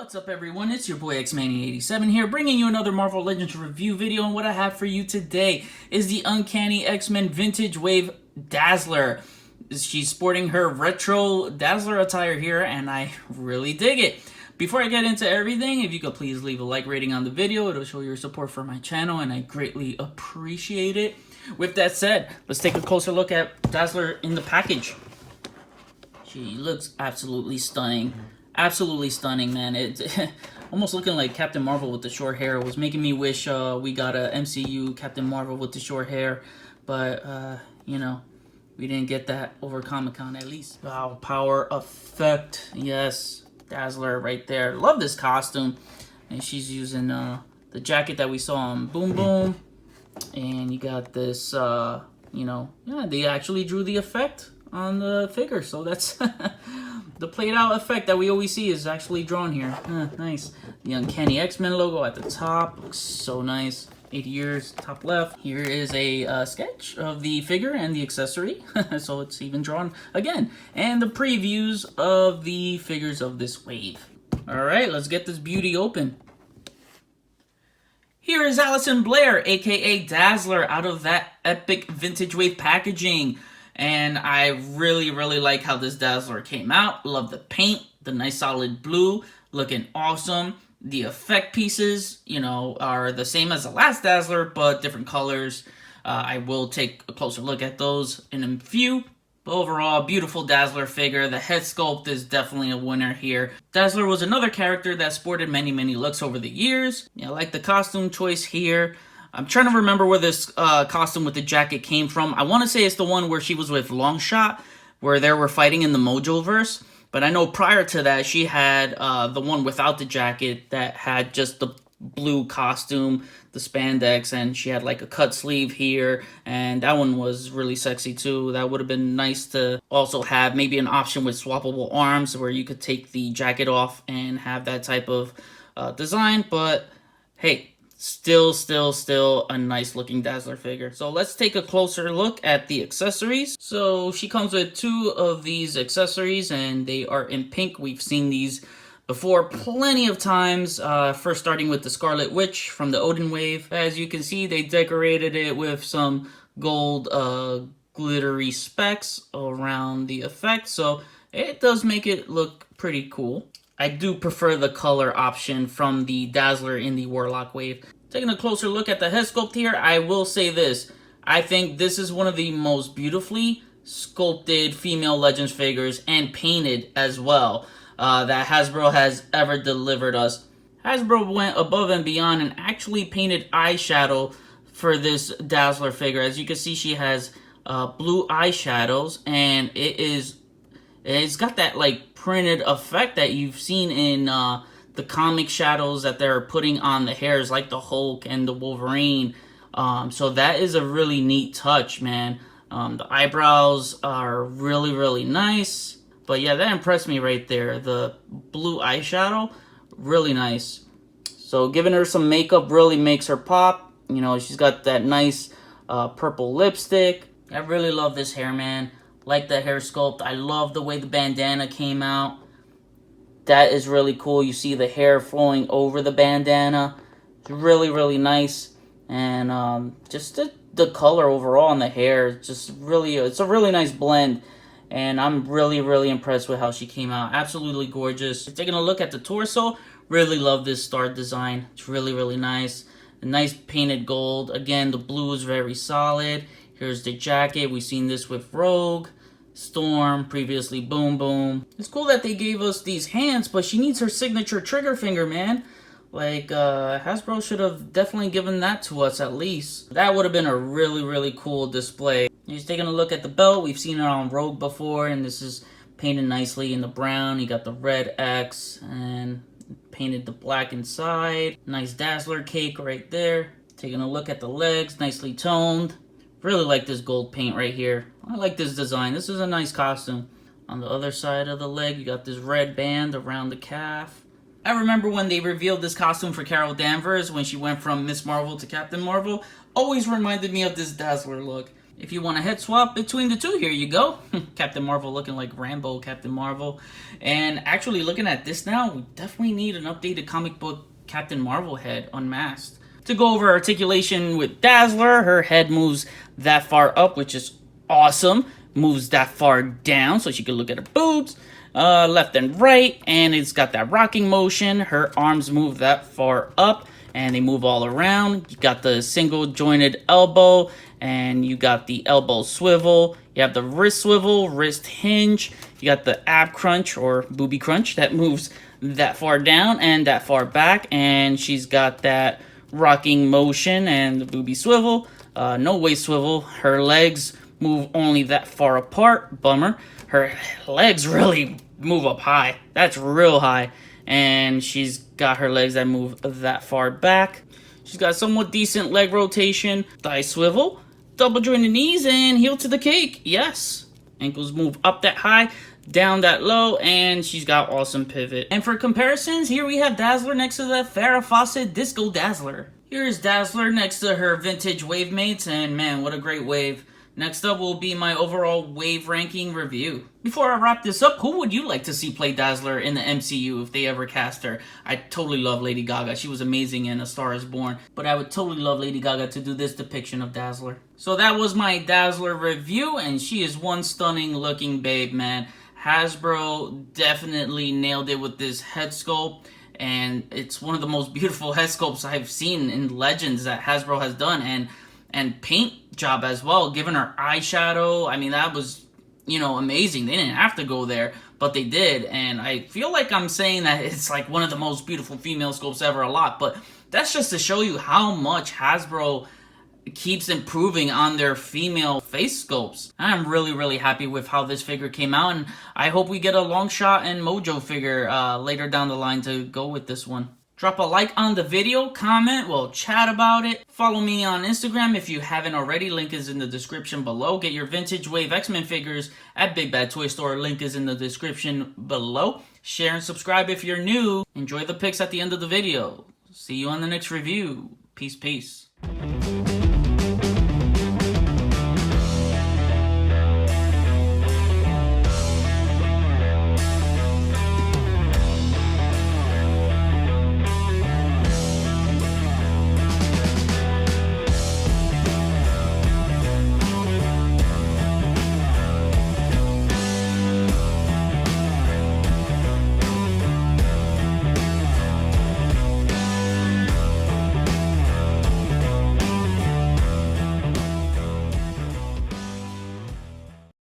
What's up everyone, it's your boy Xmania87 here, bringing you another Marvel Legends review video, and what I have for you today is the Uncanny X-Men Vintage Wave Dazzler. She's sporting her retro Dazzler attire here, and I really dig it. Before I get into everything, if you could please leave a like rating on the video, it'll show your support for my channel, and I greatly appreciate it. With that said, let's take a closer look at Dazzler in the package. She looks absolutely stunning. Absolutely stunning, man. It's almost looking like Captain Marvel with the short hair. It was making me wish we got a MCU Captain Marvel with the short hair. But, you know, we didn't get that over Comic-Con at least. Wow, power effect. Yes, Dazzler right there. Love this costume. And she's using the jacket that we saw on Boom Boom. And you got this, you know, yeah, they actually drew the effect on the figure. So that's... The played out effect that we always see is actually drawn here. Nice. The Uncanny X-Men logo at the top. Looks so nice. 80 years, top left. Here is a sketch of the figure and the accessory. So it's even drawn again. And the previews of the figures of this wave. Alright, let's get this beauty open. Here is Allison Blair, aka Dazzler, out of that epic vintage wave packaging. And I really like how this Dazzler came out. Love the paint, the nice solid blue, looking awesome. The effect pieces, you know, are the same as the last Dazzler, but different colors. I will take a closer look at those in a few. But overall, beautiful Dazzler figure. The head sculpt is definitely a winner here. Dazzler was another character that sported many looks over the years. I like the costume choice here. I'm trying to remember where this costume with the jacket came from. I want to say it's the one where she was with Longshot, where they were fighting in the Mojoverse. But I know prior to that, she had the one without the jacket that had just the blue costume, the spandex, and she had like a cut sleeve here. And that one was really sexy too. That would have been nice to also have maybe an option with swappable arms where you could take the jacket off and have that type of design. But hey, still a nice looking Dazzler figure. So let's take a closer look at the accessories. So she comes with two of these accessories, and they are in pink. We've seen these before plenty of times, first starting with the Scarlet Witch from the Odin wave. As you can see, they decorated it with some gold glittery specks around the effect, so it does make it look pretty cool. I do prefer the color option from the Dazzler in the Warlock wave. Taking a closer look at the head sculpt here, I will say this. I think this is one of the most beautifully sculpted female Legends figures, and painted as well, that Hasbro has ever delivered us. Hasbro went above and beyond and actually painted eyeshadow for this Dazzler figure. As you can see, she has blue eyeshadows, and it's got that like printed effect that you've seen in the comic shadows that they're putting on the hairs, like the Hulk and the Wolverine. So that is a really neat touch, man. The eyebrows are really nice. But yeah, that impressed me right there. The blue eyeshadow, really nice. So giving her some makeup really makes her pop. You know, she's got that nice purple lipstick. I really love this hair, man. Like the hair sculpt. I love the way the bandana came out. That is really cool. You see the hair flowing over the bandana. It's really nice. And just the color overall on the hair, just really, it's a really nice blend. And I'm really impressed with how she came out. Absolutely gorgeous. Taking a look at the torso, really love this star design. It's really nice. A nice painted gold. Again, the blue is very solid. Here's the jacket. We've seen this with Rogue, Storm, previously Boom Boom. It's cool that they gave us these hands, but she needs her signature trigger finger, man. Like, Hasbro should have definitely given that to us at least. That would have been a really cool display. Just taking a look at the belt. We've seen it on Rogue before, and this is painted nicely in the brown. You got the red X and painted the black inside. Nice Dazzler cake right there. Taking a look at the legs, nicely toned. Really like this gold paint right here. I like this design. This is a nice costume. On the other side of the leg, you got this red band around the calf. I remember when they revealed this costume for Carol Danvers, when she went from Miss Marvel to Captain Marvel. Always reminded me of this Dazzler look. If you want a head swap between the two, here you go. Captain Marvel looking like Rambo Captain Marvel. And actually looking at this now, we definitely need an updated comic book Captain Marvel head unmasked. To go over articulation with Dazzler, her head moves that far up, which is awesome. Moves that far down so she can look at her boobs. Left and right, and it's got that rocking motion. Her arms move that far up, and they move all around. You got the single jointed elbow, and you got the elbow swivel. You have the wrist swivel, wrist hinge. You got the ab crunch or booby crunch that moves that far down and that far back, and she's got that rocking motion and the booby swivel. No waist swivel. Her legs move only that far apart. Bummer. Her legs really move up high. That's real high. And she's got her legs that move that far back. She's got somewhat decent leg rotation. Thigh swivel. Double jointed knees and heel to the cake. Yes. Ankles move up that high, down that low, and she's got awesome pivot. And for comparisons, here we have Dazzler next to the Farrah Fawcett Disco Dazzler. Here's Dazzler next to her vintage wave mates, and man, what a great wave. Next up will be my overall wave ranking review. Before I wrap this up, who would you like to see play Dazzler in the MCU if they ever cast her? I totally love Lady Gaga. She was amazing in A Star Is Born. But I would totally love Lady Gaga to do this depiction of Dazzler. So that was my Dazzler review, and she is one stunning looking babe, man. Hasbro definitely nailed it with this head sculpt. And it's one of the most beautiful head sculpts I've seen in Legends that Hasbro has done. And paint job as well, given her eyeshadow. I mean, that was, amazing. They didn't have to go there, but they did. And I feel like I'm saying that it's like one of the most beautiful female sculpts ever a lot, but that's just to show you how much Hasbro keeps improving on their female face sculpts. I'm really, really happy with how this figure came out, and I hope we get a Long Shot and Mojo figure later down the line to go with this one. Drop a like on the video, comment, we'll chat about it. Follow me on Instagram if you haven't already. Link is in the description below. Get your vintage wave X-Men figures at Big Bad Toy Store. Link is in the description below. Share and subscribe if you're new. Enjoy the pics at the end of the video. See you on the next review. Peace, peace.